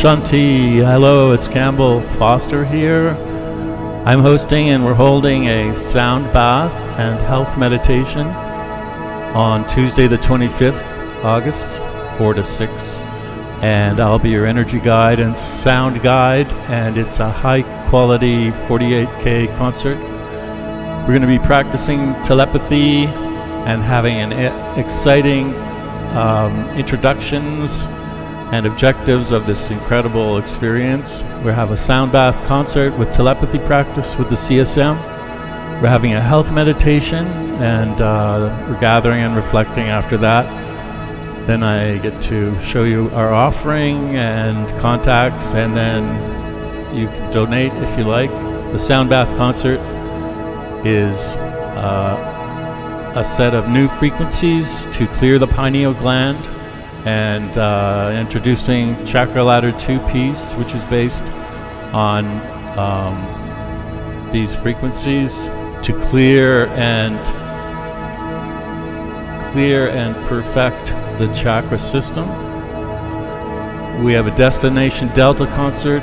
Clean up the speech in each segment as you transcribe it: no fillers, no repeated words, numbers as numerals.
Shanti. Hello, it's Campbell Foster here. I'm hosting and we're holding a sound bath and health meditation on Tuesday the 25th August, 4 to 6. And I'll be your energy guide and sound guide, and it's a high quality 48K concert. We're going to be practicing telepathy and having an exciting introductions and objectives of this incredible experience. We have a sound bath concert with telepathy practice with the CSM. We're having a health meditation, and we're gathering and reflecting after that. Then I get to show you our offering and contacts, and then you can donate if you like. The sound bath concert is a set of new frequencies to clear the pineal gland, and introducing Chakra Ladder 2 piece, which is based on these frequencies to clear and perfect the chakra system. We have a Destination Delta concert,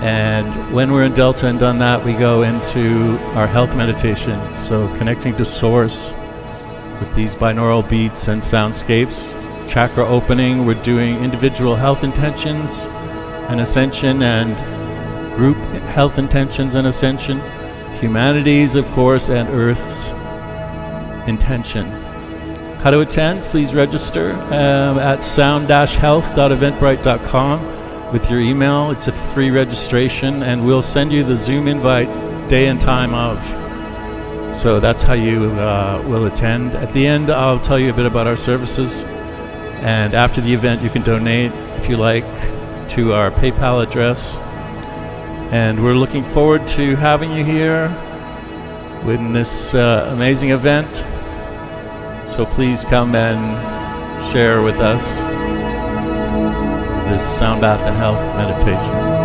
and when we're in Delta and done that, we go into our health meditation, so connecting to Source with these binaural beats and soundscapes. Chakra opening, we're doing individual health intentions and ascension, and group health intentions and ascension, humanities, of course, and Earth's intention. How to attend? Please register at sound-health.eventbrite.com with your email. It's a free registration, and we'll send you the Zoom invite day and time of. So that's how you will attend. At the end, I'll tell you a bit about our services. And after the event, you can donate, if you like, to our PayPal address. And we're looking forward to having you here in this amazing event. So please come and share with us this sound bath and health meditation.